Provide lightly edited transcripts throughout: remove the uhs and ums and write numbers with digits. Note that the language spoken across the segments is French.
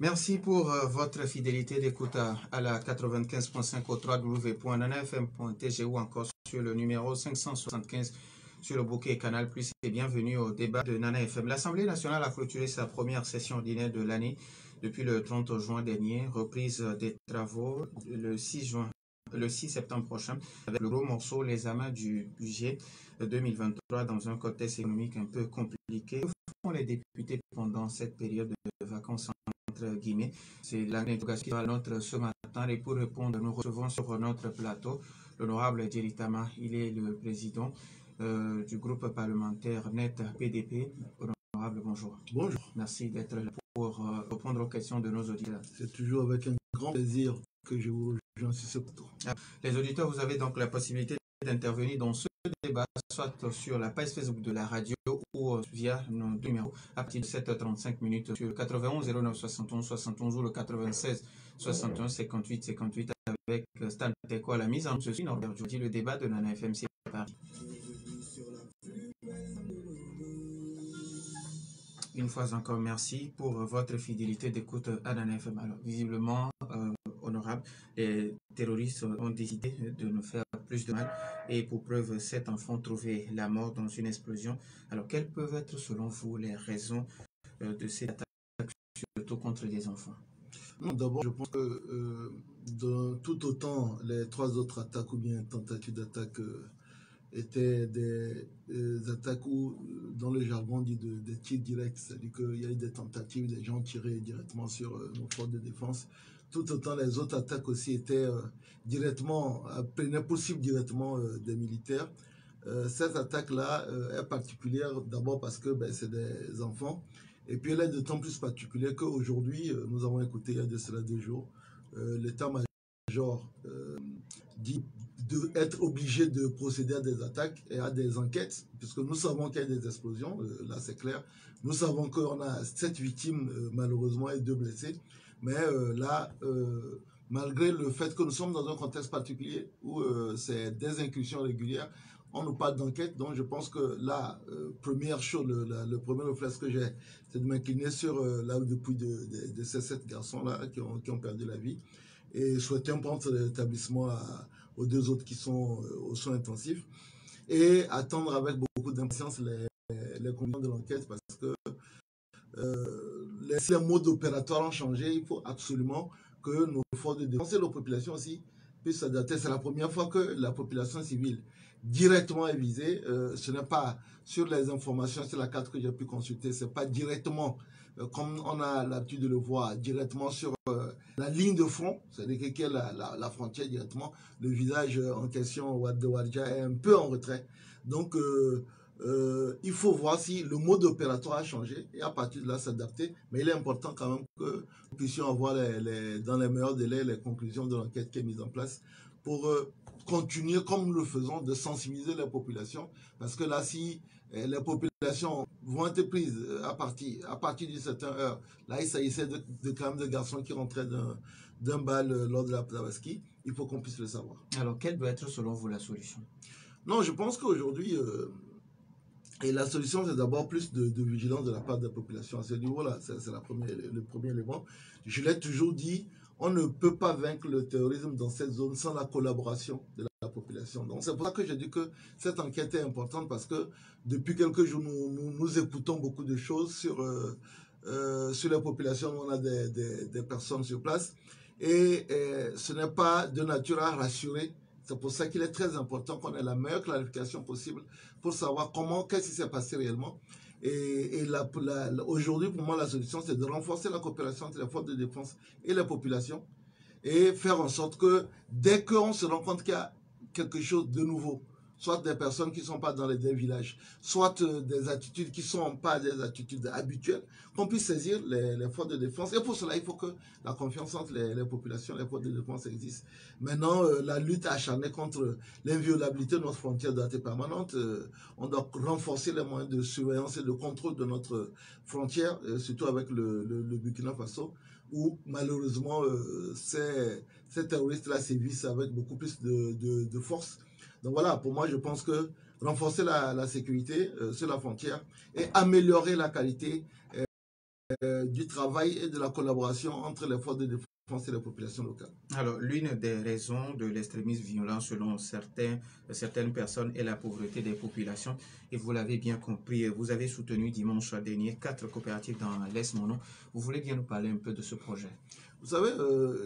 Merci pour votre fidélité d'écoute à la 95.5 au www.nanafm.tg ou encore sur le numéro 575 sur le bouquet Canal+. Et bienvenue au débat de Nana FM. L'Assemblée nationale a clôturé sa première session ordinaire de l'année depuis le 30 juin dernier, reprise des travaux le 6 septembre prochain, avec le gros morceau, l'examen du budget 2023 dans un contexte économique un peu compliqué. Que font les députés pendant cette période de vacances entre guillemets? C'est l'interrogation qui va à notre ce matin. Et pour répondre, nous recevons sur notre plateau l'honorable Djeri Tama. Il est le président du groupe parlementaire NET PDP. Honorable, bonjour. Bonjour. Merci d'être là pour répondre aux questions de nos auditeurs. C'est toujours avec un grand plaisir que je vous rejoins sur ce plateau. Les auditeurs, vous avez donc la possibilité d'intervenir dans ce débat, soit sur la page Facebook de la radio ou via nos deux numéros à partir de 7h35 minutes sur le 91 09 71 71 ou le 96 61 58 58 avec Stan Teko à la mise en œuvre. Je suis Norbert Djodi, le débat de Nana FM, c'est Paris. Une fois encore, merci pour votre fidélité d'écoute à Nana FM. Alors, visiblement, honorable, les terroristes ont décidé de nous faire plus de mal et pour preuve, 7 enfants trouvé la mort dans une explosion. Alors, quelles peuvent être selon vous les raisons de cette attaque, surtout contre des enfants? D'abord, je pense que tout autant les 3 autres attaques ou bien tentatives d'attaque étaient des attaques où, dans le jargon, on dit des tirs directs, c'est-à-dire qu'il y a eu des tentatives, des gens tiraient directement sur nos forces de défense. Tout autant les autres attaques aussi étaient prenaient possible directement des militaires. Cette attaque-là est particulière d'abord parce que c'est des enfants. Et puis elle est d'autant plus particulière qu'aujourd'hui, nous avons écouté il y a de cela 2 jours, l'état-major dit être obligé de procéder à des attaques et à des enquêtes, puisque nous savons qu'il y a des explosions, là c'est clair. Nous savons qu'on a 7 victimes malheureusement et 2 blessés. Mais malgré le fait que nous sommes dans un contexte particulier où c'est des incursions régulières, on nous parle d'enquête. Donc je pense que la première chose, le premier réflexe que j'ai, c'est de m'incliner sur là depuis de ces 7 garçons-là qui ont perdu la vie et souhaiter un prompt rétablissement aux 2 autres qui sont aux soins intensifs et attendre avec beaucoup d'impatience les conclusions de l'enquête parce que si les modes opératoires ont changé, il faut absolument que nos forces de défense et nos populations aussi puissent s'adapter. C'est la première fois que la population civile directement est visée. Ce n'est pas sur les informations, sur la carte que j'ai pu consulter, c'est pas directement, comme on a l'habitude de le voir, directement sur la ligne de front, c'est-à-dire qu'il y a la frontière directement. Le visage en question de Wadja est un peu en retrait. Donc, il faut voir si le mode opératoire a changé et à partir de là s'adapter. Mais il est important quand même que nous puissions avoir dans les meilleurs délais les conclusions de l'enquête qui est mise en place pour continuer comme nous le faisons de sensibiliser les populations. Parce que là, si les populations vont être prises à partir d'une certaine heure, là il s'agissait quand même de garçons qui rentraient d'un bal lors de la Tabaski, il faut qu'on puisse le savoir. Alors, quelle doit être selon vous la solution? Non, je pense qu'aujourd'hui... Et la solution, c'est d'abord plus de vigilance de la part de la population. À ce niveau-là, c'est le premier élément. Je l'ai toujours dit, on ne peut pas vaincre le terrorisme dans cette zone sans la collaboration de la population. Donc c'est pour ça que je dis que cette enquête est importante parce que depuis quelques jours, nous écoutons beaucoup de choses sur la population. On a des personnes sur place et ce n'est pas de nature à rassurer. C'est pour ça qu'il est très important qu'on ait la meilleure clarification possible pour savoir qu'est-ce qui s'est passé réellement. Et aujourd'hui, pour moi, la solution, c'est de renforcer la coopération entre les forces de défense et la population et faire en sorte que dès qu'on se rend compte qu'il y a quelque chose de nouveau, soit des personnes qui ne sont pas dans les villages, soit des attitudes qui ne sont pas des attitudes habituelles, qu'on puisse saisir les forces de défense. Et pour cela, il faut que la confiance entre les populations et les forces de défense existe. Maintenant, la lutte acharnée contre l'inviolabilité de notre frontière doit être permanente. On doit renforcer les moyens de surveillance et de contrôle de notre frontière, surtout avec le Burkina Faso, où malheureusement, ces terroristes-là sévissent avec beaucoup plus de force. Donc voilà, pour moi, je pense que renforcer la sécurité sur la frontière et améliorer la qualité du travail et de la collaboration entre les forces de défense et les populations locales. Alors, l'une des raisons de l'extrémisme violent selon certaines personnes est la pauvreté des populations. Et vous l'avez bien compris, vous avez soutenu dimanche dernier 4 coopératives dans l'Est Mono. Vous voulez bien nous parler un peu de ce projet? Vous savez,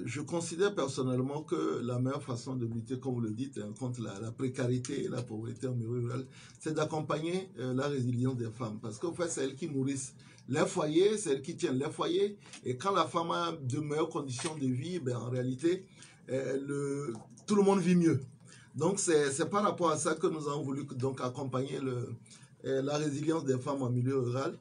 je considère personnellement que la meilleure façon de lutter, comme vous le dites, contre la précarité et la pauvreté en milieu rural, c'est d'accompagner la résilience des femmes. Parce qu'en fait, c'est elles qui nourrissent les foyers, c'est elles qui tiennent les foyers. Et quand la femme a de meilleures conditions de vie, ben, en réalité, tout le monde vit mieux. Donc, c'est par rapport à ça que nous avons voulu donc, accompagner la résilience des femmes en milieu rural.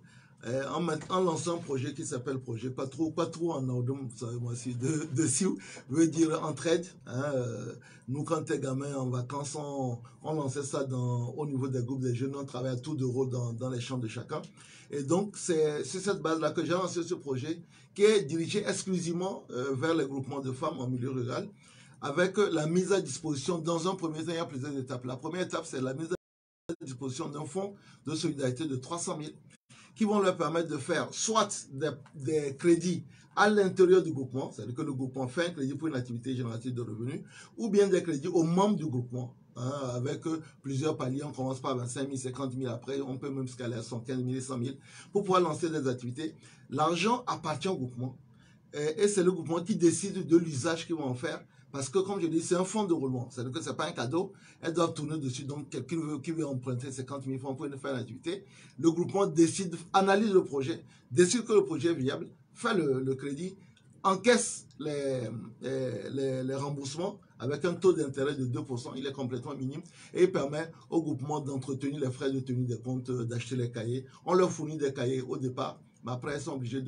En lançant un projet qui s'appelle Projet Quattro en Audom, vous savez moi aussi, de Sioux, veut dire entraide. Hein, nous, quand t'es gamin en vacances, on lançait ça au niveau des groupes des jeunes, on travaillait à tour de rôle dans les champs de chacun. Et donc, c'est sur cette base-là que j'ai lancé ce projet qui est dirigé exclusivement vers les groupements de femmes en milieu rural, avec la mise à disposition, dans un premier temps, il y a plusieurs étapes. La première étape, c'est la mise à disposition d'un fonds de solidarité de 300 000 qui vont leur permettre de faire soit des crédits à l'intérieur du groupement, c'est-à-dire que le groupement fait un crédit pour une activité génératrice de revenus, ou bien des crédits aux membres du groupement, hein, avec plusieurs paliers. On commence par 25 000, 50 000, après on peut même scaler à 115 000, 100 000, pour pouvoir lancer des activités. L'argent appartient au groupement, et c'est le groupement qui décide de l'usage qu'ils vont en faire. Parce que, comme je dis, c'est un fonds de roulement. C'est-à-dire que ce n'est pas un cadeau. Elles doivent tourner dessus. Donc, quelqu'un qui veut emprunter 50 000 francs pour faire l'activité, le groupement décide, analyse le projet, décide que le projet est viable, fait le crédit, encaisse les remboursements avec un taux d'intérêt de 2%. Il est complètement minime et il permet au groupement d'entretenir les frais de tenue des comptes, d'acheter les cahiers. On leur fournit des cahiers au départ, mais après, elles sont obligées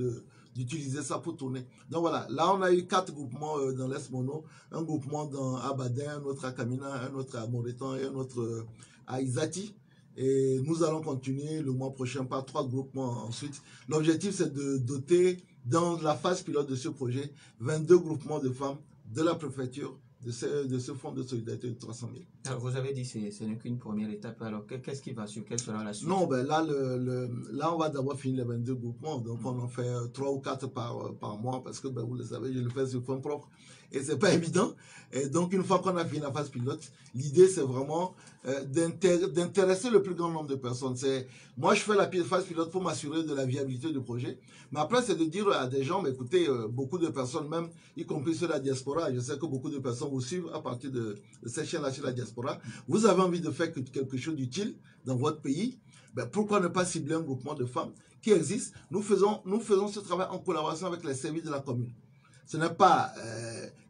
d'utiliser ça pour tourner. Donc voilà, là on a eu 4 groupements dans l'Est Mono, un groupement à Badin, un autre à Kamina, un autre à Moretan et un autre à Izati. Et nous allons continuer le mois prochain par 3 groupements ensuite. L'objectif c'est de doter dans la phase pilote de ce projet 22 groupements de femmes de la préfecture de ce fonds de solidarité de 300 000. Alors, vous avez dit que ce n'est qu'une première étape. Alors, qu'est-ce qui va suivre? Quelle sera la suite? Non, ben là, là, on va d'abord finir les 22 groupements. Donc, on en fait 3 ou 4 par mois parce que, ben, vous le savez, je le fais sur fonds propres et c'est pas évident. Et donc, une fois qu'on a fini la phase pilote, l'idée, c'est vraiment d'intéresser le plus grand nombre de personnes. Moi, je fais la phase pilote pour m'assurer de la viabilité du projet. Mais après, c'est de dire à des gens, mais écoutez, beaucoup de personnes, même, y compris sur la diaspora, je sais que beaucoup de personnes vous suivent à partir de cette chaîne-là sur la diaspora. Vous avez envie de faire quelque chose d'utile dans votre pays, ben pourquoi ne pas cibler un groupement de femmes qui existe? Nous faisons ce travail en collaboration avec les services de la commune. Ce n'est pas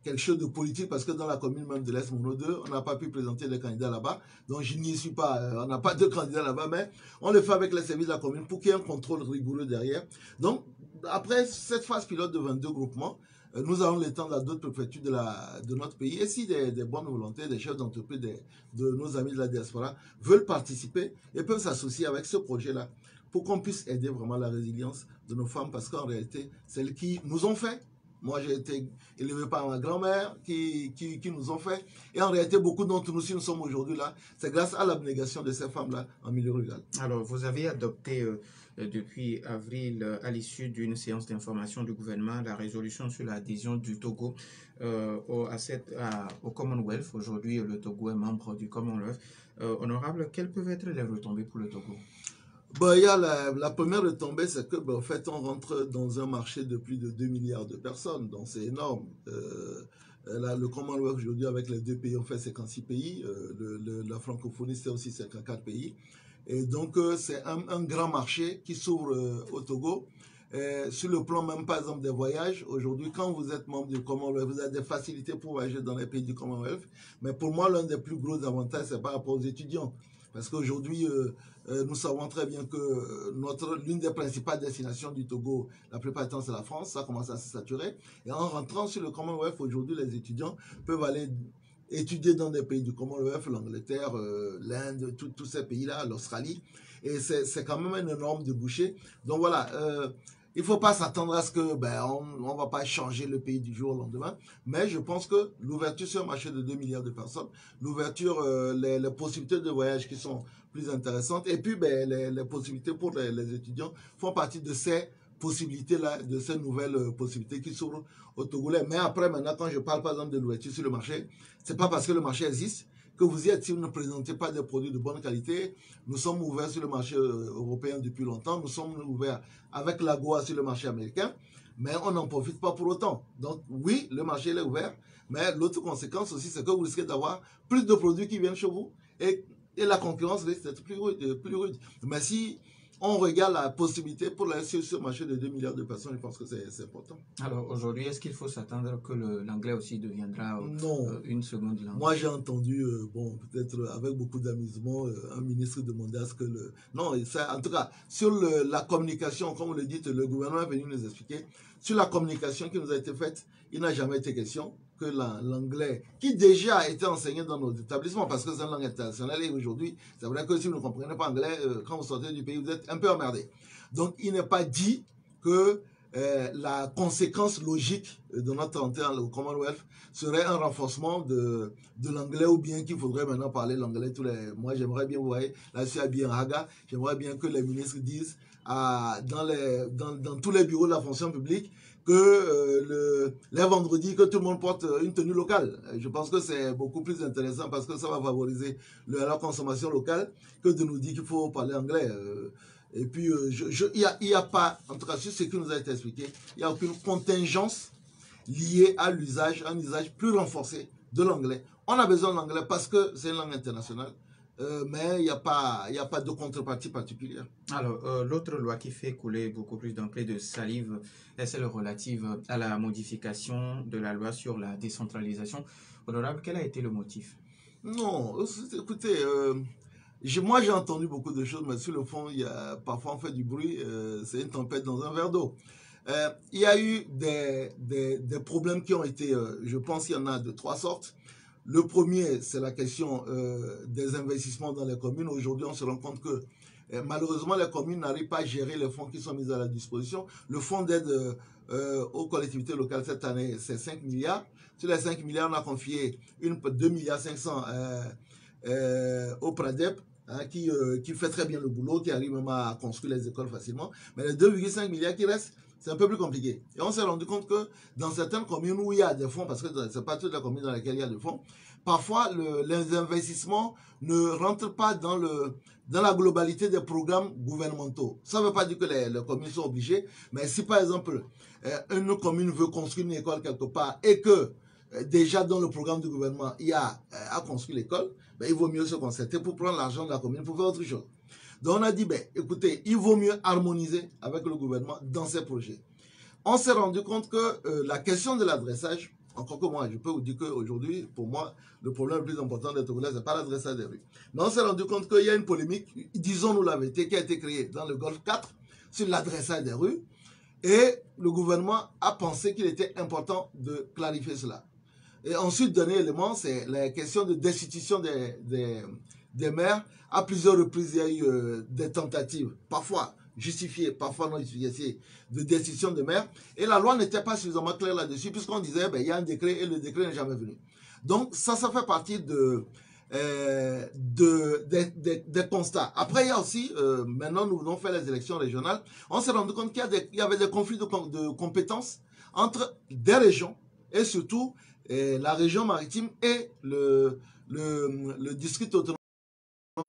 quelque chose de politique parce que dans la commune même de l'Est Mono 2, on n'a pas pu présenter des candidats là-bas. Donc je n'y suis pas, on n'a pas de candidats là-bas, mais on le fait avec les services de la commune pour qu'il y ait un contrôle rigoureux derrière. Donc après cette phase pilote de 22 groupements, nous allons l'étendre à d'autres préfectures de notre pays. Et si des bonnes volontés, des chefs d'entreprise, de nos amis de la diaspora veulent participer et peuvent s'associer avec ce projet-là pour qu'on puisse aider vraiment la résilience de nos femmes parce qu'en réalité, celles qui nous ont fait. Moi, j'ai été élevé par ma grand-mère qui nous ont fait. Et en réalité, beaucoup d'entre nous, si nous sommes aujourd'hui là, c'est grâce à l'abnégation de ces femmes-là en milieu rural. Alors, vous avez adopté depuis avril, à l'issue d'une séance d'information du gouvernement, la résolution sur l'adhésion du Togo au Commonwealth. Aujourd'hui, le Togo est membre du Commonwealth. Honorable, quelles peuvent être les retombées pour le Togo? Bon, il y a la première retombée, c'est que, en fait, on rentre dans un marché de plus de 2 milliards de personnes, donc c'est énorme. Le Commonwealth aujourd'hui, avec les 2 pays, on fait 56 pays. La francophonie, c'est aussi 54 pays. Et donc, c'est un grand marché qui s'ouvre au Togo. Sur le plan même, par exemple, des voyages, aujourd'hui, quand vous êtes membre du Commonwealth, vous avez des facilités pour voyager dans les pays du Commonwealth. Mais pour moi, l'un des plus gros avantages, c'est par rapport aux étudiants. Parce qu'aujourd'hui, nous savons très bien que l'une des principales destinations du Togo, la plupart du temps, c'est la France. Ça commence à se saturer. Et en rentrant sur le Commonwealth, aujourd'hui, les étudiants peuvent aller étudier dans des pays du Commonwealth, l'Angleterre, l'Inde, tous ces pays-là, l'Australie. Et c'est quand même un énorme débouché. Donc voilà, il ne faut pas s'attendre à ce que on ne va pas changer le pays du jour au lendemain. Mais je pense que l'ouverture sur un marché de 2 milliards de personnes, l'ouverture, les possibilités de voyage qui sont plus intéressantes, et puis les possibilités pour les étudiants font partie de ces possibilités-là, de ces nouvelles possibilités qui s'ouvrent aux Togolais. Mais après, maintenant, quand je parle par exemple de l'ouverture sur le marché, c'est pas parce que le marché existe que vous y êtes si vous ne présentez pas des produits de bonne qualité. Nous sommes ouverts sur le marché européen depuis longtemps, nous sommes ouverts avec l'AGOA sur le marché américain, mais on n'en profite pas pour autant. Donc oui, le marché est ouvert, mais l'autre conséquence aussi, c'est que vous risquez d'avoir plus de produits qui viennent chez vous et la concurrence risque d'être plus rude. Mais si on regarde la possibilité pour la sur ce marché de 2 milliards de personnes, je pense que c'est important. Alors aujourd'hui, est-ce qu'il faut s'attendre que l'anglais aussi deviendra une seconde langue? Moi j'ai entendu, bon, peut-être avec beaucoup d'amusement, un ministre demander à ce que le... Non, ça, en tout cas, sur la communication, comme vous le dites, le gouvernement est venu nous expliquer, sur la communication qui nous a été faite, il n'a jamais été question que l'anglais, qui déjà a été enseigné dans nos établissements, parce que c'est une langue internationale, et aujourd'hui, c'est vrai que si vous ne comprenez pas anglais, quand vous sortez du pays, vous êtes un peu emmerdé. Donc, il n'est pas dit que la conséquence logique de notre entrée au Commonwealth serait un renforcement de l'anglais, ou bien qu'il faudrait maintenant parler l'anglais tous les... Moi, j'aimerais bien, vous voyez, là, je suis bien Haga, j'aimerais bien que les ministres disent dans tous les bureaux de la fonction publique que les vendredis, que tout le monde porte une tenue locale. Je pense que c'est beaucoup plus intéressant parce que ça va favoriser la consommation locale que de nous dire qu'il faut parler anglais. Et puis, il n'y a pas, en tout cas sur ce qui nous a été expliqué, il n'y a aucune contingence liée à l'usage, un usage plus renforcé de l'anglais. On a besoin de l'anglais parce que c'est une langue internationale. Mais il n'y a pas de contrepartie particulière. Alors, l'autre loi qui fait couler beaucoup plus d'encre de salive est celle relative à la modification de la loi sur la décentralisation. Honorable, quel a été le motif? Non, écoutez, moi j'ai entendu beaucoup de choses, mais sur le fond, parfois on fait du bruit, c'est une tempête dans un verre d'eau. Il y a eu des problèmes qui ont été, je pense qu'il y en a de trois sortes. Le premier, c'est la question des investissements dans les communes. Aujourd'hui, on se rend compte que malheureusement, les communes n'arrivent pas à gérer les fonds qui sont mis à la disposition. Le fonds d'aide aux collectivités locales cette année, c'est 5 milliards. Sur les 5 milliards, on a confié 2 milliards 500 au PRADEP, hein, qui fait très bien le boulot, qui arrive même à construire les écoles facilement. Mais les 2,5 milliards qui restent, c'est un peu plus compliqué. Et on s'est rendu compte que dans certaines communes où il y a des fonds, parce que ce n'est pas toutes les communes dans lesquelles il y a des fonds, parfois les investissements ne rentrent pas dans la globalité des programmes gouvernementaux. Ça ne veut pas dire que les communes sont obligées, mais si par exemple une commune veut construire une école quelque part et que déjà dans le programme du gouvernement, il y a à construire l'école, ben, il vaut mieux se concerter pour prendre l'argent de la commune pour faire autre chose. Donc on a dit, ben, écoutez, il vaut mieux harmoniser avec le gouvernement dans ces projets. On s'est rendu compte que la question de l'adressage, encore que moi, je peux vous dire qu'aujourd'hui, pour moi, le problème le plus important des Togolais, ce n'est pas l'adressage des rues. Mais on s'est rendu compte qu'il y a une polémique, disons-nous la vérité, qui a été créée dans le Golfe 4 sur l'adressage des rues. Et le gouvernement a pensé qu'il était important de clarifier cela. Et ensuite, dernier élément, c'est la question de destitution des maires. À plusieurs reprises, il y a eu des tentatives, parfois justifiées, parfois non justifiées, de destitution des maires. Et la loi n'était pas suffisamment claire là-dessus, puisqu'on disait, ben, il y a un décret et le décret n'est jamais venu. Donc, ça fait partie des constats. Après, il y a aussi, maintenant, nous venons faire les élections régionales, on s'est rendu compte qu'il y avait des conflits de compétences entre des régions et surtout la région maritime et le district autonome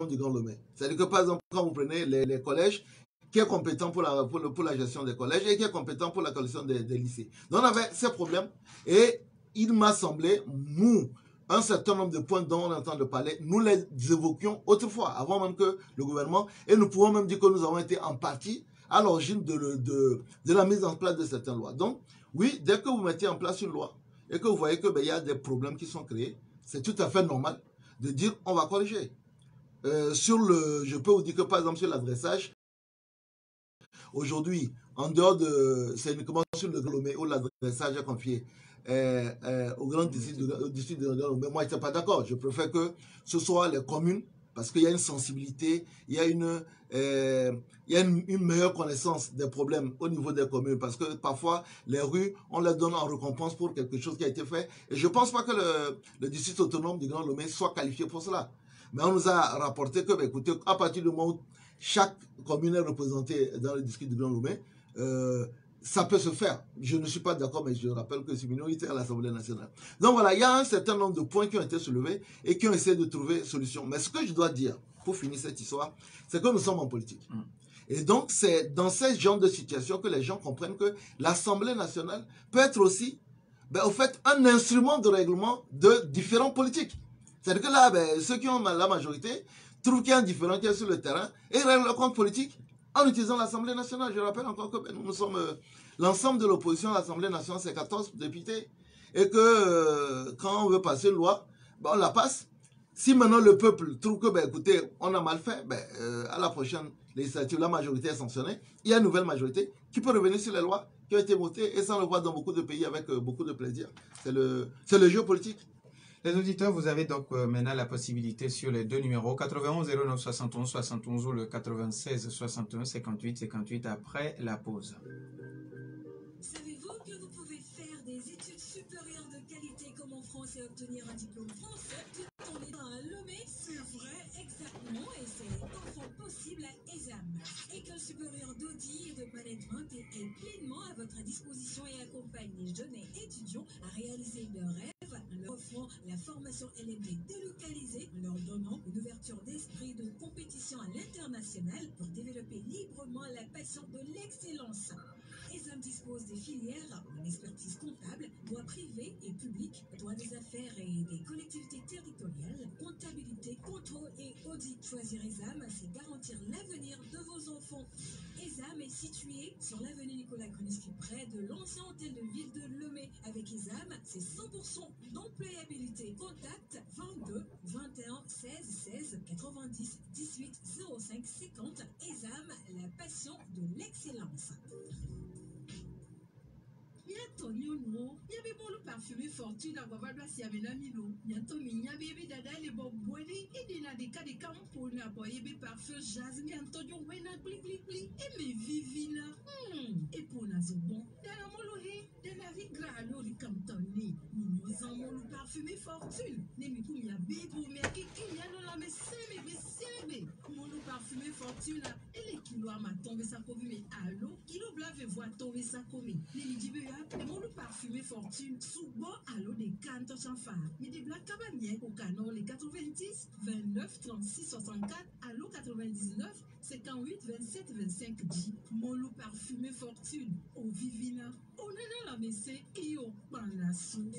du Grand Lomé. C'est-à-dire que, par exemple, quand vous prenez les collèges, qui est compétent pour la gestion des collèges et qui est compétent pour la gestion des lycées. Donc, on avait ces problèmes et il m'a semblé, nous, un certain nombre de points dont on entend de parler, nous les évoquions autrefois, avant même que le gouvernement, et nous pouvons même dire que nous avons été en partie à l'origine de la mise en place de certaines lois. Donc, oui, dès que vous mettez en place une loi et que vous voyez qu'il y a des problèmes qui sont créés, c'est tout à fait normal de dire on va corriger. Je peux vous dire que par exemple sur l'adressage, aujourd'hui, en dehors c'est uniquement sur le Grand Lomé où l'adressage est confié au grand district de Grand Lomé. Moi, je n'étais pas d'accord. Je préfère que ce soit les communes, parce qu'il y a une sensibilité, il y a une meilleure connaissance des problèmes au niveau des communes, parce que parfois, les rues, on les donne en récompense pour quelque chose qui a été fait. Et je ne pense pas que le district autonome du Grand Lomé soit qualifié pour cela. Mais on nous a rapporté que, écoutez, à partir du moment où chaque commune est représentée dans le district du Grand Lomé, ça peut se faire. Je ne suis pas d'accord, mais je rappelle que c'est une minorité à l'Assemblée nationale. Donc voilà, il y a un certain nombre de points qui ont été soulevés et qui ont essayé de trouver solution. Mais ce que je dois dire, pour finir cette histoire, c'est que nous sommes en politique. Et donc, c'est dans ce genre de situation que les gens comprennent que l'Assemblée nationale peut être aussi, au fait, un instrument de règlement de différents politiques. C'est-à-dire que là, ceux qui ont la majorité trouvent qu'il y a un différent qui est sur le terrain et règlent le compte politique en utilisant l'Assemblée nationale. Je rappelle encore que nous sommes l'ensemble de l'opposition à l'Assemblée nationale, c'est 14 députés. Et que quand on veut passer une loi, on la passe. Si maintenant le peuple trouve que, écoutez, on a mal fait, à la prochaine législature, la majorité est sanctionnée, il y a une nouvelle majorité qui peut revenir sur les lois qui ont été votées, et ça on le voit dans beaucoup de pays avec beaucoup de plaisir. C'est le jeu politique. Les auditeurs, vous avez donc maintenant la possibilité sur les deux numéros 91 09 71 71 ou le 96 61 58 58 après la pause. Savez-vous que vous pouvez faire des études supérieures de qualité comme en France et obtenir un diplôme français tout en étant à Lomé? C'est vrai, exactement, et c'est enfin possible à ESAM. École supérieure d'Audi et de management est pleinement à votre disposition et accompagne les jeunes et étudiants à réaliser leurs rêves en leur offrant la formation LMD délocalisée, en leur donnant une ouverture d'esprit de compétition à l'international pour développer librement la passion de l'excellence. ESAM dispose des filières en expertise comptable, droit privé et public, droit des affaires et des collectivités territoriales, comptabilité, contrôle et audit. Choisir ESAM, c'est garantir l'avenir de vos enfants. ESAM est situé sur l'avenue Nicolas Kruniski, près de l'ancien hôtel de ville de Lomé. Avec ESAM, c'est 100% d'employabilité. Contact 22 21 16 16 90 18 05 50. ESAM, la passion de l'excellence. Antonio no, yabe bolu parfumé fortune agwava bla si amena milo. Nyanto mi yabe dada le bo boili et dina de ka de kampo na boyebe parfum jasmine Antonio wena gli gli gli et me vivina. Et pour na zobon, dana molo he, dana vi grano di kamtoni. Ni molo parfumé fortune. Ne mi kou yabe pour me ki yano la me sebe. Molo parfumé fortune et les kilo ma tombe sa kovi me allo, kilo blave voit tombe sa komi. Ne mi dibe ya le parfumé fortune souvent à l'eau des cantos sans phare. Il y a des blagues cabanières au canon les 90 29 36 64 à l'eau 99 58 27 25 10. Mon loup parfumé fortune au vivina. On est dans la messée et au panassou.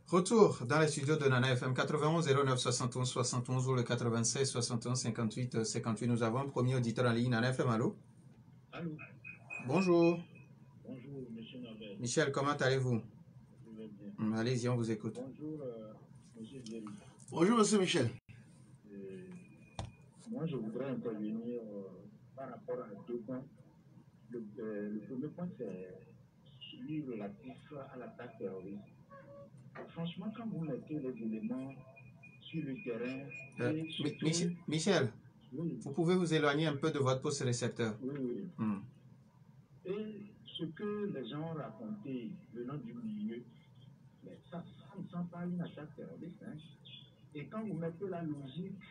Retour dans les studios de Nana FM 91 09 71 71 ou le 96 61 58 58. Nous avons un premier auditeur en ligne. Nana FM, allô? Allô. Bonjour. Bonjour, monsieur Nobel. Michel, comment allez-vous? Je vais bien. Allez-y, on vous écoute. Bonjour, monsieur Jerry. Bonjour, monsieur Michel. Moi, je voudrais intervenir par rapport à deux points. Le premier point, c'est celui relatif à l'attaque terroriste. Franchement, quand vous mettez les éléments sur le terrain... Michel, oui. Vous pouvez vous éloigner un peu de votre poste récepteur. Oui. Et ce que les gens ont raconté venant du milieu, mais ça ne sent pas une attaque terroriste. Hein. Et quand vous mettez la logique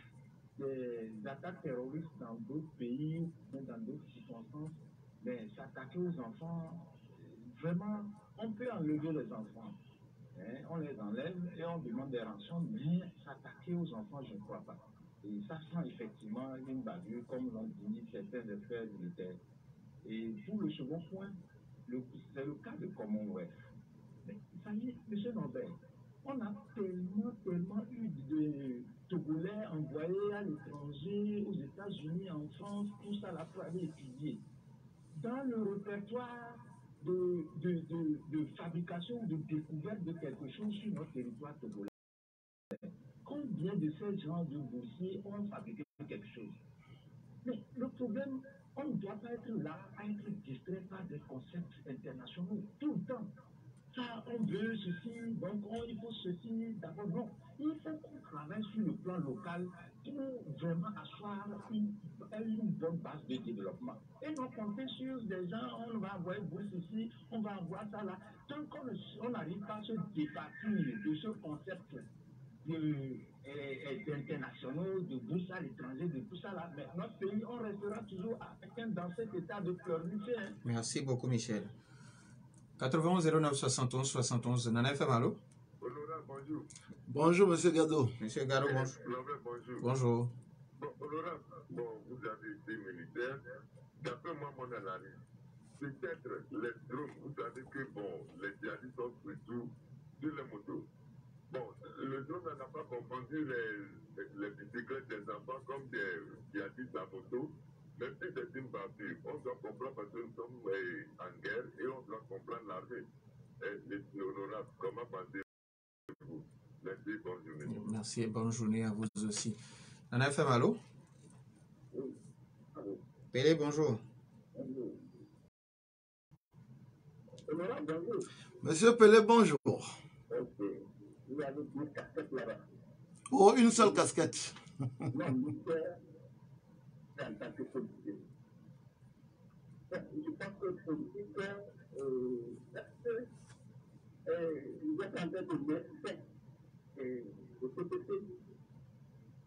des attaques terroristes dans d'autres pays, dans d'autres circonstances, s'attaquer aux enfants, vraiment, on peut enlever les enfants. Hein, on les enlève et on demande des rançons, mais s'attaquer aux enfants, je ne crois pas. Et ça sent effectivement une bavure, comme l'ont dit certains experts militaires. Et pour le second point, c'est le cas de Commonwealth. Mais vous savez, M. Nobel, on a tellement eu de Togolais envoyés à l'étranger, aux États-Unis, en France, tout ça là pour aller étudier. Dans le répertoire de fabrication, de découverte de quelque chose sur notre territoire togolais, combien de ces gens de boursiers ont fabriqué quelque chose? Mais le problème, on ne doit pas être là à être distrait par des concepts internationaux tout le temps. Ça, on veut ceci, donc il faut ceci, d'abord non. Il faut qu'on travaille sur le plan local pour vraiment asseoir une bonne base de développement. Et non compter sur des gens, on va avoir bourse ici, on va avoir ça là. Tant qu'on n'arrive pas à se départir de ce concept internationaux, de bourse à l'étranger, de tout ça là. Mais notre pays, on restera toujours africain dans cet état de pleurnicher. Hein. Merci beaucoup, Michel. 91 09 71 71. Nana FM, allô? Honorable, bonjour. Bonjour, monsieur Gado. Monsieur Gado, bonjour. Bonjour. Bonjour. Bon, honorable, bon, vous avez été militaire. D'après moi, mon analyse, peut-être les drones, vous savez que bon, les djihadistes sont surtout sur les motos. Bon, le drone n'a pas confondu les bicyclettes des enfants comme des djihadistes à moto. Même si c'est une bavure, on doit comprendre parce que nous sommes en guerre et on doit comprendre l'armée. Honorable, comment pensez-vous? Merci, bonne journée. Merci et bonne journée à vous aussi. Nana FM, allô? Oui. Allô. Pélé, bonjour. Bonjour. Honorable, bonjour. Monsieur Pelé, bonjour. Ok. Vous avez une casquette là-bas. Oh, une seule casquette. Non, militaire, c'est en tant que politique. Je pense que le politique, est-ce que vous êtes en train de mettre le PPC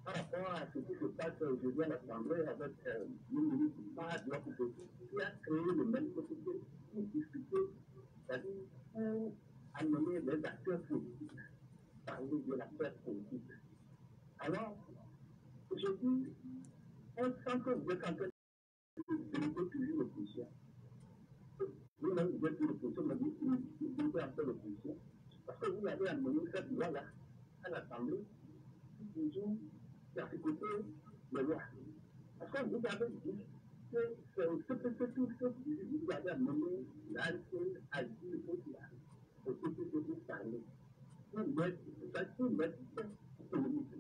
par rapport à ce qui se passe aujourd'hui à l'Assemblée avec le ministre de l'opposition qui a créé le même PPC pour discuter, c'est-à-dire pour amener les acteurs politiques, parler de la paix politique. Alors, aujourd'hui, on sent que vous êtes en train de développer toujours l'opposition. Vous-même, vous êtes l'opposition, mais vous êtes en train l'opposition. Parce que vous avez amené cette loi-là à l'Assemblée qui toujours d'articuler les lois. Parce que vous avez dit que c'est au CPC tout ce que vous avez amené l'ANC à dire au CPC pour parler. Pour mettre économique.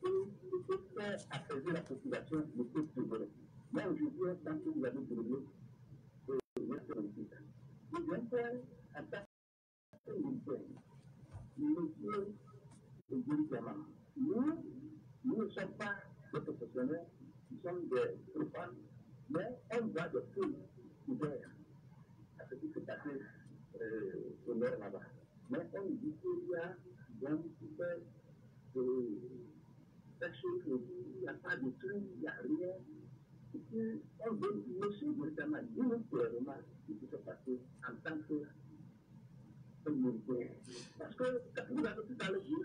Pour faire apaiser la population, le peuple souverain. Mais aujourd'hui, on sent que vous avez développé le politique. Vous devez faire en tant que militaire. Monsieur le gouvernement. Nous ne sommes pas des professionnels, nous sommes des profanes, mais on doit des feux ouverts à ce qui s'est passé au nord là-bas. Mais on dit qu'il y a donc quelque chose, il n'y a pas de truc, il n'y a rien. Et puis, on veut, monsieur le gouvernement, dis-nous clairement ce qui s'est passé en tant que militaire. Parce que, vous avez tout à l'heure dit qu'il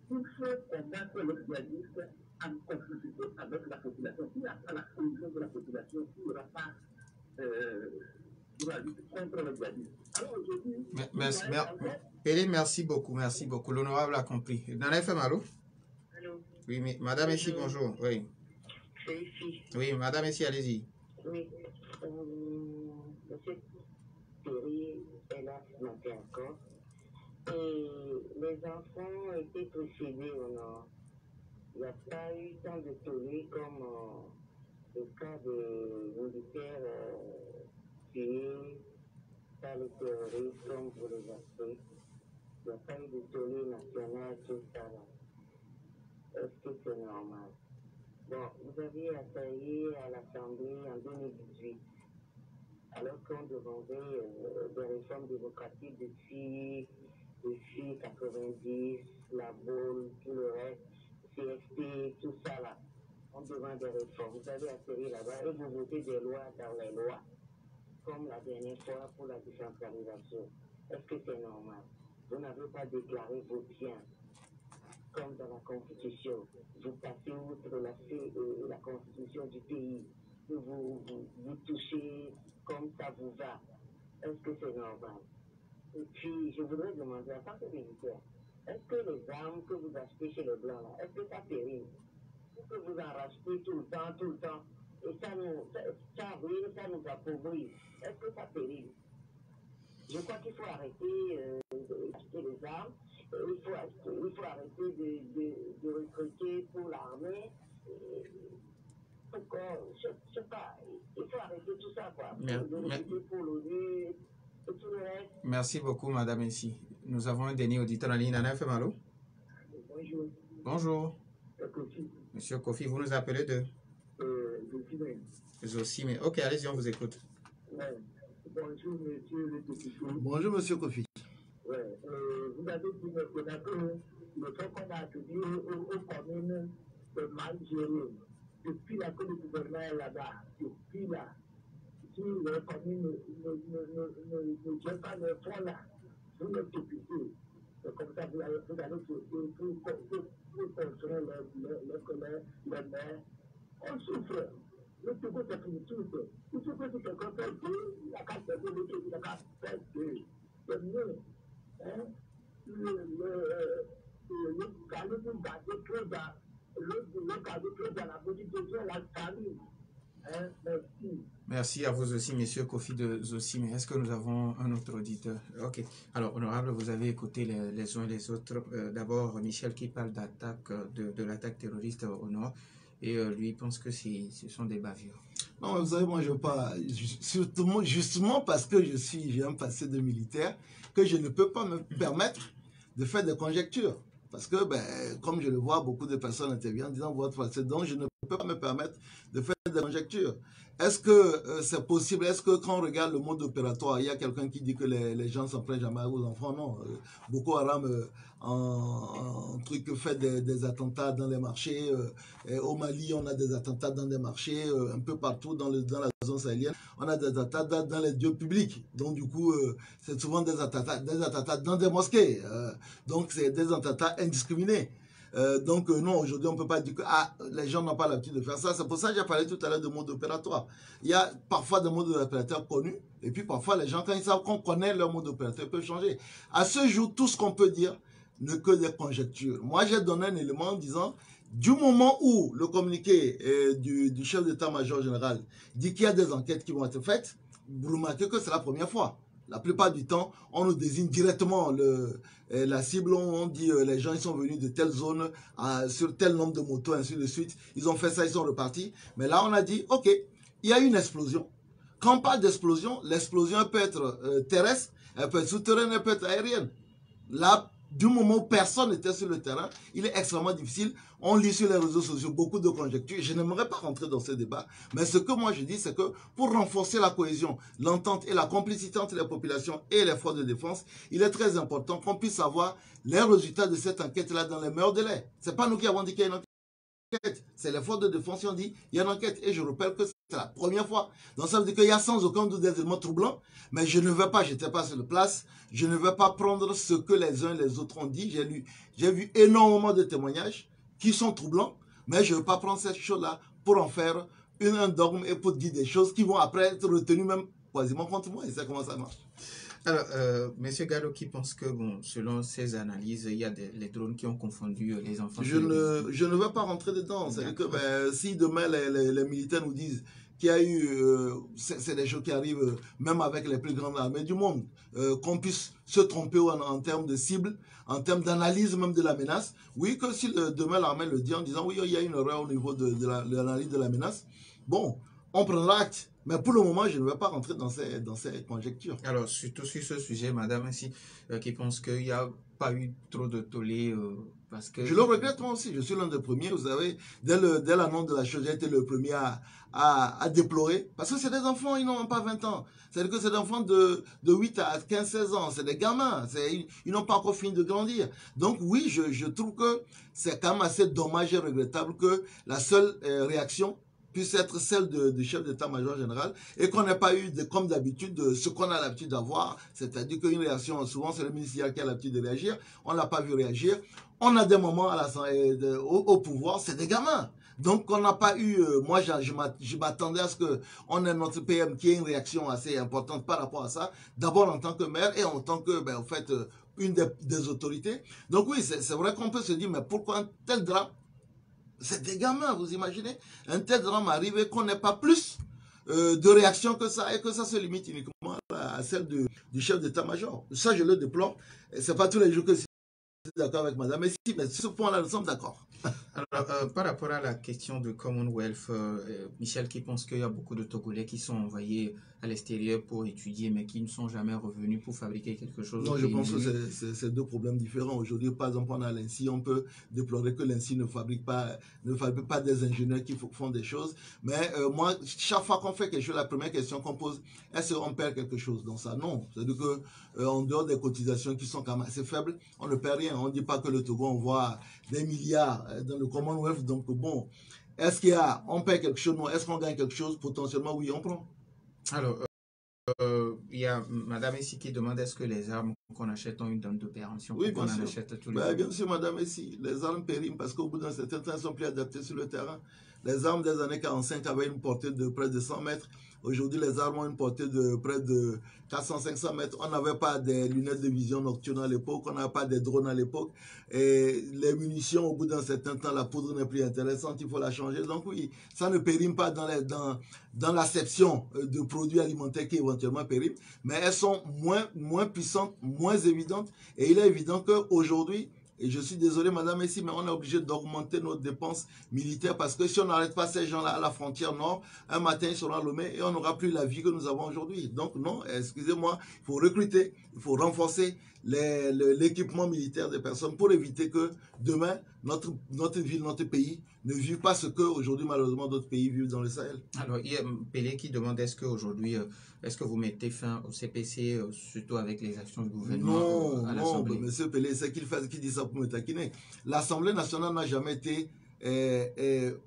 faut combattre le djihadisme en complicité avec la population. S'il n'y a pas la solution de la population, il n'y aura pas de la lutte contre le djihadisme. Alors aujourd'hui, Pélé, merci beaucoup, merci beaucoup. L'honorable a compris. Nana FM, allô? Allô? Oui, mais madame ici, bonjour. Oui. C'est ici. Oui, madame ici, allez-y. Oui. Monsieur Perry est là ce matin encore. Et les enfants ont été précédés au nord. Il n'y a pas eu tant de tollés comme le cas des militaires tués par les terroristes, comme vous les appelez. Il n'y a pas eu de tollé national, tout ça là. Est-ce que c'est normal? Bon, vous avez assailli à l'Assemblée en 2018, alors qu'on demandait des réformes démocratiques depuis 90, la boule, tout le reste, CFT, tout ça là. On demande des réformes. Vous avez atterri là-bas et vous votez des lois dans les lois, comme la dernière fois pour la décentralisation. Est-ce que c'est normal? Vous n'avez pas déclaré vos biens, comme dans la Constitution. Vous passez outre la Constitution du pays. Vous touchez comme ça vous va. Est-ce que c'est normal? Et puis, je voudrais demander, en tant que militaire, est-ce que les armes que vous achetez chez les Blancs, là, est-ce que ça périme? Est-ce que vous en rachetez tout le temps, et ça nous appauvrit? Est-ce que ça périme? Je crois qu'il faut arrêter d'acheter les armes, il faut arrêter de recruter pour l'armée. Je sais pas, il faut arrêter tout ça, quoi. Pour l'ONU. Merci beaucoup, madame ici. Nous avons un dernier auditeur en ligne. Nana FM, allô? Bonjour. Bonjour. Kofi. Monsieur Kofi, vous nous appelez de? Zosimé. Ok, allez-y, on vous écoute. Ouais. Bonjour, monsieur le député. Bonjour, monsieur Kofi. Ouais. Vous avez dit que le fait qu'on a attribué aux communes de mal gérées, depuis là que le gouvernement est là-bas, depuis là, si les communes ne gèrent pas les fonds là, vous les députés, c'est comme ça que vous allez voter pour construire les maires. On souffre. Le Togo, c'est une souffre. Il faut que quelqu'un fasse deux, il a qu'à faire deux, il a qu'à faire deux. C'est mieux. Le Galou gardé trop dans la modification, la famille. Merci. Merci à vous aussi, Monsieur Kofi de Zosime. Est-ce que nous avons un autre auditeur? Ok. Alors, honorable, vous avez écouté les uns et les autres. D'abord, Michel qui parle d'attaque, de l'attaque terroriste au nord. Et lui pense que ce sont des bavures. Non, vous savez, moi, je ne veux pas. Justement parce que j'ai un passé de militaire, que je ne peux pas me permettre de faire des conjectures. Parce que, comme je le vois, beaucoup de personnes interviennent en disant votre passé. Donc, je ne peux pas me permettre de faire des conjectures. Est-ce que c'est possible? Est-ce que quand on regarde le mode opératoire, il y a quelqu'un qui dit que les gens s'en prennent jamais aux enfants? Non. Boko Haram, en truc, fait des attentats dans les marchés. Au Mali, on a des attentats dans des marchés. Un peu partout dans la zone sahélienne, on a des attentats dans les lieux publics. Donc, du coup, c'est souvent des attentats dans des mosquées. Donc, c'est des attentats indiscriminés. Donc non, aujourd'hui on ne peut pas dire que les gens n'ont pas l'habitude de faire ça. C'est pour ça que j'ai parlé tout à l'heure de mode opératoire. Il y a parfois des modes opérateurs connus, et puis parfois les gens, quand ils savent qu'on connaît leur mode opérateur, peuvent changer. À ce jour, tout ce qu'on peut dire n'est que des conjectures. Moi, j'ai donné un élément en disant, du moment où le communiqué du chef d'état-major général dit qu'il y a des enquêtes qui vont être faites, vous remarquez que c'est la première fois. La plupart du temps, on nous désigne directement la cible. On dit les gens ils sont venus de telle zone, sur tel nombre de motos, ainsi de suite. Ils ont fait ça, ils sont repartis. Mais là, on a dit, OK, il y a une explosion. Quand on parle d'explosion, l'explosion peut être terrestre, elle peut être souterraine, elle peut être aérienne. Là, du moment où personne n'était sur le terrain, il est extrêmement difficile. On lit sur les réseaux sociaux beaucoup de conjectures. Je n'aimerais pas rentrer dans ce débat. Mais ce que moi je dis, c'est que pour renforcer la cohésion, l'entente et la complicité entre les populations et les forces de défense, il est très important qu'on puisse avoir les résultats de cette enquête-là dans les meilleurs délais. Ce n'est pas nous qui avons dit qu'il y a une enquête. C'est les forces de défense qui ont dit il y a une enquête. Et je rappelle que c'est la première fois. Donc ça veut dire qu'il y a sans aucun doute des éléments troublants. Mais je ne vais pas, je n'étais pas sur place, je ne vais pas prendre ce que les uns et les autres ont dit. J'ai vu énormément de témoignages qui sont troublants, mais je ne vais pas prendre cette chose-là pour en faire un dogme et pour dire des choses qui vont après être retenues même quasiment contre moi. Et c'est comment ça marche. Alors, M. Gallo qui pense que, bon, selon ses analyses, il y a les drones qui ont confondu les enfants. Je ne vais pas rentrer dedans. C'est-à-dire que si demain les militaires nous disent qu'il y a eu, c'est des choses qui arrivent même avec les plus grandes armées du monde, qu'on puisse se tromper en termes de cible, en termes d'analyse même de la menace. Oui, que si demain l'armée le dit en disant oui, il y a une erreur au niveau de l'analyse de la menace, bon, on prendra acte. Mais pour le moment, je ne vais pas rentrer dans ces conjectures. Alors, surtout sur ce sujet, madame, ainsi, qui pense qu'il n'y a pas eu trop de tollé parce que... Je le regrette moi aussi, je suis l'un des premiers, vous savez, dès l'annonce de la chose, j'ai été le premier à déplorer, parce que c'est des enfants, ils n'ont pas 20 ans. C'est-à-dire que c'est des enfants de 8 à 15-16 ans, c'est des gamins, ils n'ont pas encore fini de grandir. Donc oui, je trouve que c'est quand même assez dommage et regrettable que la seule réaction puisse être celle du chef d'état-major général et qu'on n'ait pas eu, comme d'habitude, ce qu'on a l'habitude d'avoir, c'est-à-dire qu'une réaction, souvent c'est le ministère qui a l'habitude de réagir, on ne l'a pas vu réagir. On a des moments au pouvoir, c'est des gamins. Donc on n'a pas eu, moi je m'attendais à ce qu'on ait notre PM qui ait une réaction assez importante par rapport à ça, d'abord en tant que maire et en tant que, en fait, une des autorités. Donc oui, c'est vrai qu'on peut se dire, mais pourquoi un tel drame? C'est des gamins, vous imaginez? Un tel drame arrive et qu'on n'ait pas plus de réaction que ça et que ça se limite uniquement à celle du chef d'état-major. Ça, je le déplore. Ce n'est pas tous les jours que je suis d'accord avec madame. Mais si, mais sur ce point-là, nous sommes d'accord. Alors, par rapport à la question de Commonwealth, Michel qui pense qu'il y a beaucoup de Togolais qui sont envoyés à l'extérieur pour étudier, mais qui ne sont jamais revenus pour fabriquer quelque chose. Non, je pense que c'est deux problèmes différents. Aujourd'hui, par exemple, on a l'INSI, on peut déplorer que l'INSI ne fabrique pas des ingénieurs qui font des choses. Mais moi, chaque fois qu'on fait quelque chose, la première question qu'on pose, est-ce qu'on perd quelque chose dans ça? Non. C'est-à-dire que en dehors des cotisations qui sont quand même assez faibles, on ne perd rien. On ne dit pas que le Togo envoie des milliards dans le Commonwealth. Donc bon, est-ce on perd quelque chose? Non. Est-ce qu'on gagne quelque chose? Potentiellement, oui, on prend. Alors, il y a Madame ici qui demande est-ce que les armes qu'on achète ont une date de péremption? Oui, qu'on en achète tous les jours. Bien sûr, Madame ici, les armes périment parce qu'au bout d'un certain temps, elles sont plus adaptées sur le terrain. Les armes des années 45 avaient une portée de près de 100 mètres. Aujourd'hui, les armes ont une portée de près de 400-500 mètres. On n'avait pas des lunettes de vision nocturne à l'époque, on n'avait pas des drones à l'époque. Et les munitions, au bout d'un certain temps, la poudre n'est plus intéressante, il faut la changer. Donc oui, ça ne périme pas dans l'acception de produits alimentaires qui éventuellement périment, mais elles sont moins puissantes, moins évidentes. Et il est évident qu'aujourd'hui, et je suis désolé, Madame Messi, mais on est obligé d'augmenter nos dépenses militaires parce que si on n'arrête pas ces gens-là à la frontière nord, un matin, ils seront à Lomé et on n'aura plus la vie que nous avons aujourd'hui. Donc non, excusez-moi, il faut recruter, il faut renforcer l'équipement militaire des personnes pour éviter que demain, notre ville, notre pays ne vive pas ce que aujourd'hui malheureusement d'autres pays vivent dans le Sahel. Alors, il y a Pelé qui demande est-ce qu'aujourd'hui, est-ce que vous mettez fin au CPC, surtout avec les actions du gouvernement à l'Assemblée? Non, monsieur Pelé, c'est qu'il dit ça pour me taquiner. L'Assemblée nationale n'a jamais été...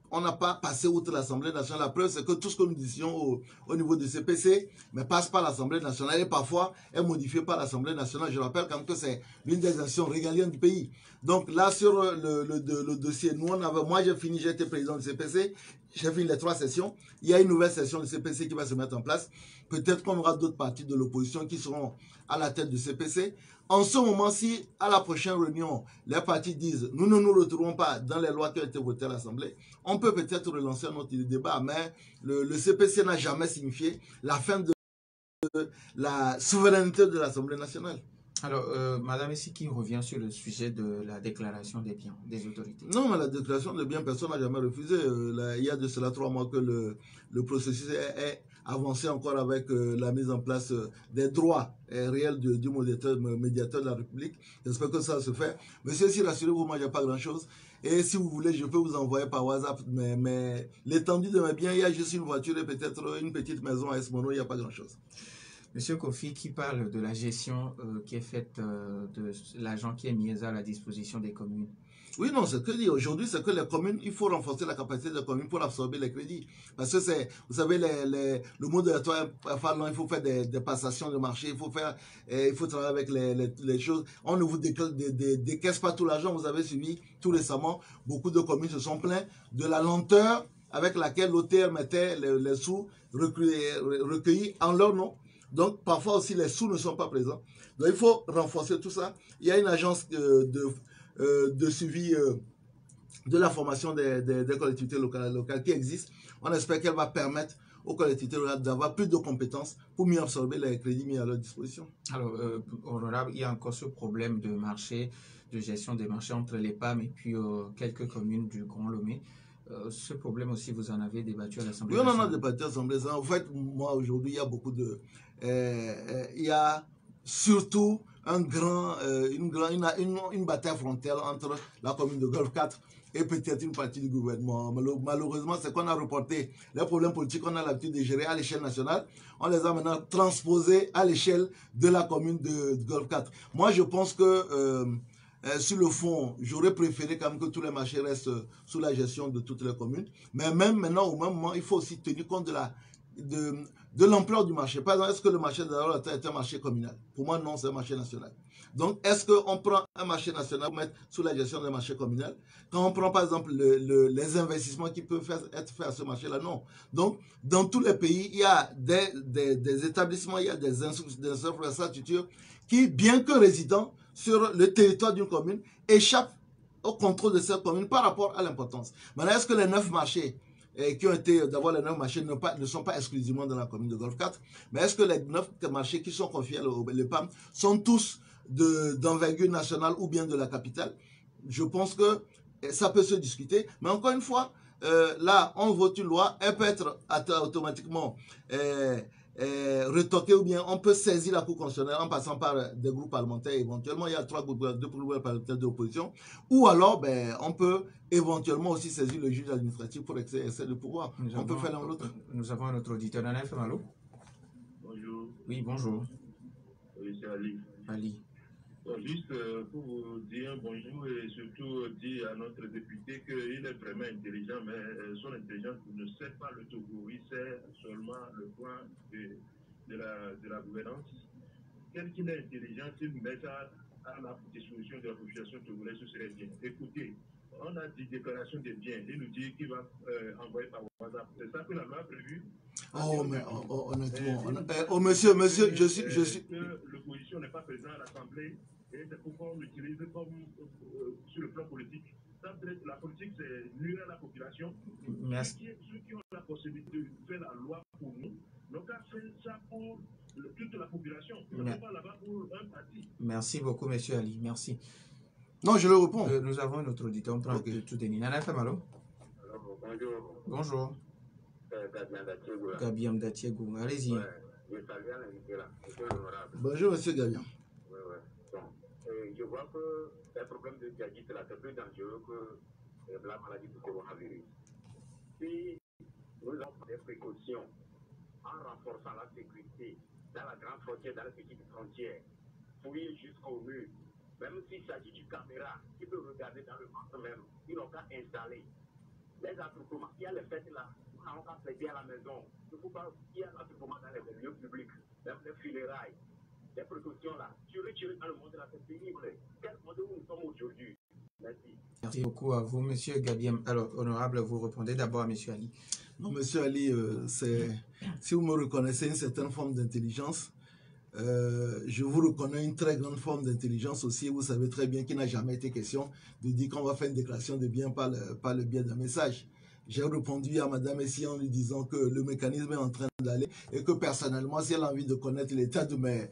on n'a pas passé outre l'Assemblée nationale. La preuve, c'est que tout ce que nous disions au niveau du CPC ne passe pas l'Assemblée nationale et parfois est modifié par l'Assemblée nationale. Je rappelle quand même que c'est l'une des actions régaliennes du pays. Donc là, sur le dossier, moi j'ai été président du CPC, j'ai fini les 3 sessions. Il y a une nouvelle session du CPC qui va se mettre en place. Peut-être qu'on aura d'autres partis de l'opposition qui seront à la tête du CPC. En ce moment-ci, à la prochaine réunion, les partis disent « Nous ne nous retrouvons pas dans les lois qui ont été votées à l'Assemblée », on peut peut-être relancer un autre débat, mais le CPC n'a jamais signifié la fin de la souveraineté de l'Assemblée nationale. Alors, Madame ici qui revient sur le sujet de la déclaration des biens des autorités. Non, mais la déclaration des biens, personne n'a jamais refusé. Il y a de cela 3 mois que le processus est avancé encore avec la mise en place des droits réels du médiateur de la République. J'espère que ça se fait. Monsieur, si rassurez-vous, moi, il n'y a pas grand-chose. Et si vous voulez, je peux vous envoyer par WhatsApp. Mais l'étendue de mes biens, il y a juste une voiture et peut-être une petite maison à Esmono, il n'y a pas grand-chose. Monsieur Kofi qui parle de la gestion qui est faite de l'argent qui est mis à la disposition des communes. Oui, non, ce que je dis aujourd'hui, c'est que les communes, il faut renforcer la capacité des communes pour absorber les crédits. Parce que c'est, vous savez, le mot de la toile, il faut faire des passations de marché, il faut travailler avec les choses. On ne vous décaisse pas tout l'argent. Vous avez suivi tout récemment, beaucoup de communes se sont plaints de la lenteur avec laquelle l'OTR mettait les sous recueillis en leur nom. Donc, parfois aussi, les sous ne sont pas présents. Donc, il faut renforcer tout ça. Il y a une agence de suivi de la formation des collectivités locales qui existe. On espère qu'elle va permettre aux collectivités locales d'avoir plus de compétences pour mieux absorber les crédits mis à leur disposition. Alors, honorable, il y a encore ce problème de marché, de gestion des marchés entre les PAM et puis quelques communes du Grand Lomé. Ce problème aussi, vous en avez débattu à l'Assemblée nationale? Oui, on en a débattu à l'Assemblée nationale. En fait, moi, aujourd'hui, il y a beaucoup de... il y a surtout une bataille frontale entre la commune de Golfe 4 et peut-être une partie du gouvernement. Malheureusement, c'est qu'on a reporté les problèmes politiques qu'on a l'habitude de gérer à l'échelle nationale. On les a maintenant transposés à l'échelle de la commune de Golfe 4. Moi, je pense que... sur le fond, j'aurais préféré quand même que tous les marchés restent sous la gestion de toutes les communes. Mais même maintenant, au même moment, il faut aussi tenir compte de l'ampleur du marché. Par exemple, est-ce que le marché de la Route est un marché communal? Pour moi, non, c'est un marché national. Donc, est-ce qu'on prend un marché national pour mettre sous la gestion d'un marché communal? Quand on prend, par exemple, les investissements qui peuvent être faits à ce marché-là, non. Donc, dans tous les pays, il y a des établissements, il y a des infrastructures qui, bien que résidents sur le territoire d'une commune, échappent au contrôle de cette commune par rapport à l'importance. Maintenant, est-ce que les 9 marchés qui ont été, d'avoir les 9 marchés ne sont pas exclusivement dans la commune de Golfe 4, mais est-ce que les 9 marchés qui sont confiés aux PAM sont tous d'envergure nationale ou bien de la capitale? Je pense que ça peut se discuter. Mais encore une fois, là, on vote une loi, elle peut être automatiquement retoquée, ou bien on peut saisir la Cour constitutionnelle en passant par des groupes parlementaires. Éventuellement, il y a deux groupes parlementaires d'opposition. Ou alors, on peut éventuellement aussi saisir le juge administratif pour exercer le pouvoir. On peut faire l'un ou l'autre. Nous avons un autre auditeur dans l'AFM, allô? Bonjour. Oui, bonjour. Oui, c'est Ali. Ali. Bon, juste pour vous dire bonjour et surtout dire à notre député qu'il est vraiment intelligent, mais son intelligence ne sert pas le Togo, il sert seulement le point de la gouvernance. Quel qu'il est intelligent, s'il met ça à la disposition de la population togolaise, ce serait bien. Écoutez, on a dit déclaration des biens, il nous dit qu'il va envoyer par WhatsApp. C'est ça que la loi a prévu. Oh, mais honnêtement, monsieur, je suis... L'opposition n'est pas présente à l'Assemblée et c'est pourquoi on l'utilise comme sur le plan politique. La politique, c'est nuire à la population. Merci. Ceux qui ont la possibilité de faire la loi pour nous, donc à faire ça pour toute la population. On ne fait pas là-bas pour un parti. Merci beaucoup, monsieur Ali. Merci. Non, je le réponds. Nous avons un autre auditeur. On prend tout des lignes. Nana FM, allô? Bonjour. Bonjour. Gabiam Datiego. Allez-y. Bonjour, monsieur Gabiam. Oui, oui. Donc, je vois que le problème de diabète là, c'est plus dangereux que la maladie du coronavirus. Si nous avons des précautions en renforçant la sécurité dans la grande frontière, dans les petites frontières, fouiller jusqu'au mur, même s'il s'agit d'une caméra qui peut regarder dans le ventre même, ils n'ont qu'à installer. Les attroupements, il y a les fêtes là, on n'a qu'à plaider à la maison. Il ne faut pas qu'il y ait un attroupement dans les lieux publics, même les funérailles. Les précautions là, tirer dans le monde là, c'est pénible. Quel monde où nous sommes aujourd'hui? Merci. Merci beaucoup à vous, monsieur Gabiam. Alors, honorable, vous répondez d'abord à monsieur Ali. Non, monsieur Ali, si vous me reconnaissez une certaine forme d'intelligence, je vous reconnais une très grande forme d'intelligence aussi. Vous savez très bien qu'il n'a jamais été question de dire qu'on va faire une déclaration de biens par le biais d'un message. J'ai répondu à Madame Essie en lui disant que le mécanisme est en train d'aller et que personnellement, si elle a envie de connaître l'état de mes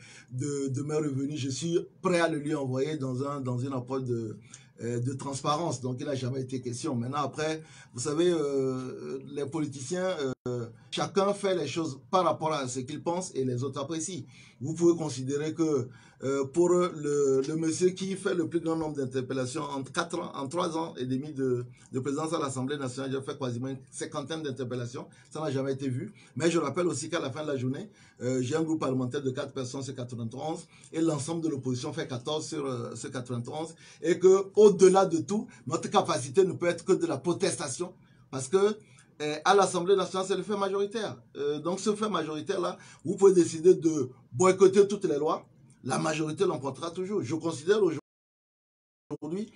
revenus, je suis prêt à le lui envoyer dans une approche de transparence. Donc, il n'a jamais été question. Maintenant, après, vous savez, les politiciens, chacun fait les choses par rapport à ce qu'il pense et les autres apprécient. Vous pouvez considérer que pour le monsieur qui fait le plus grand nombre d'interpellations en 3 ans et demi de présence à l'Assemblée nationale, j'ai fait quasiment une cinquantaine d'interpellations. Ça n'a jamais été vu. Mais je rappelle aussi qu'à la fin de la journée, j'ai un groupe parlementaire de 4 personnes sur 91 et l'ensemble de l'opposition fait 14 sur 91 et que au-delà de tout, notre capacité ne peut être que de la protestation parce que à l'Assemblée nationale, c'est le fait majoritaire. Donc ce fait majoritaire-là, vous pouvez décider de boycotter toutes les lois. La majorité l'emportera toujours. Je considère aujourd'hui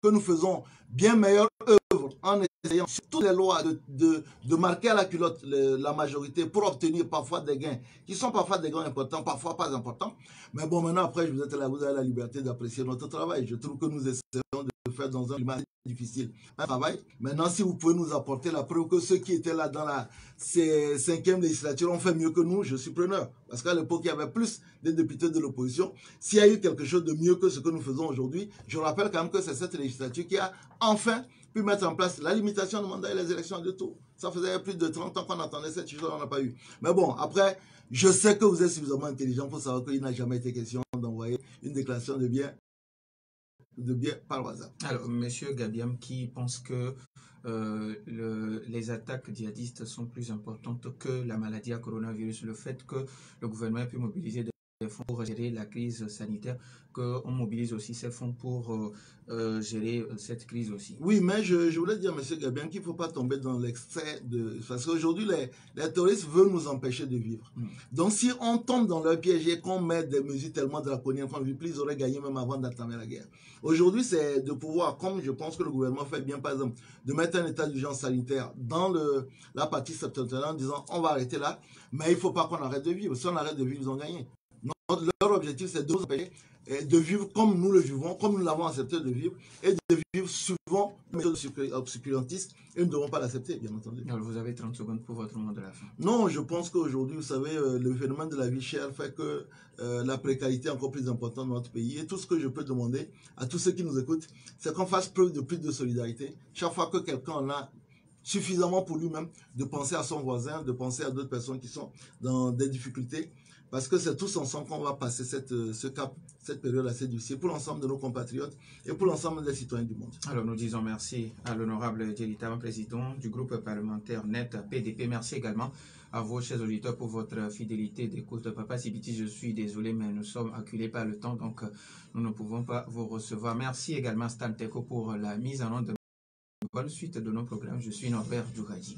que nous faisons bien meilleure œuvre en essayant sur toutes les lois de marquer à la culotte la majorité pour obtenir parfois des gains qui sont parfois des gains importants, parfois pas importants. Mais bon, maintenant, après, vous avez la liberté d'apprécier notre travail. Je trouve que nous essayons de faire dans un climat difficile un travail. Maintenant, si vous pouvez nous apporter la preuve que ceux qui étaient là dans la 5e législature ont fait mieux que nous, je suis preneur. Parce qu'à l'époque, il y avait plus de députés de l'opposition. S'il y a eu quelque chose de mieux que ce que nous faisons aujourd'hui, je rappelle quand même que c'est cette législature qui a enfin pu mettre en place la limitation de mandat et les élections de tout. Ça faisait plus de 30 ans qu'on attendait cette chose, on n'a pas eu. Mais bon, après, je sais que vous êtes suffisamment intelligent pour savoir qu'il n'a jamais été question d'envoyer une déclaration de biens par WhatsApp. Alors, monsieur Gabiam, qui pense que les attaques djihadistes sont plus importantes que la maladie à coronavirus, le fait que le gouvernement ait pu mobiliser des fonds pour gérer la crise sanitaire, qu'on mobilise aussi ces fonds pour gérer cette crise aussi. Oui, mais je voulais dire, monsieur Gabiam, qu'il ne faut pas tomber dans l'excès de... Parce qu'aujourd'hui, les terroristes veulent nous empêcher de vivre. Donc, si on tombe dans leur piège et qu'on met des mesures tellement draconiennes qu'on ne vit plus, ils auraient gagné même avant d'entamer la guerre. Aujourd'hui, c'est de pouvoir, comme je pense que le gouvernement fait bien, par exemple, de mettre un état d'urgence sanitaire dans la partie septentrionale en disant on va arrêter là, mais il ne faut pas qu'on arrête de vivre. Si on arrête de vivre, ils ont gagné. Leur objectif, c'est de nous empêcher et de vivre comme nous le vivons, comme nous l'avons accepté de vivre, et de vivre souvent une méthode obscurantiste, et nous ne devons pas l'accepter, bien entendu. Alors, vous avez 30 secondes pour votre mot de la fin. Non, je pense qu'aujourd'hui, vous savez, le phénomène de la vie chère fait que la précarité est encore plus importante dans notre pays. Et tout ce que je peux demander à tous ceux qui nous écoutent, c'est qu'on fasse preuve de plus de solidarité. Chaque fois que quelqu'un en a suffisamment pour lui-même, de penser à son voisin, de penser à d'autres personnes qui sont dans des difficultés. Parce que c'est tous ensemble qu'on va passer ce cap, cette période assez difficile pour l'ensemble de nos compatriotes et pour l'ensemble des citoyens du monde. Alors nous disons merci à l'honorable Djelita, président du groupe parlementaire NET PDP. Merci également à vous, chers auditeurs, pour votre fidélité d'écoute. Papa Sibiti, je suis désolé, mais nous sommes acculés par le temps, donc nous ne pouvons pas vous recevoir. Merci également Stan Teko pour la mise en œuvre de bonne suite de nos programmes. Je suis Norbert Djougadi.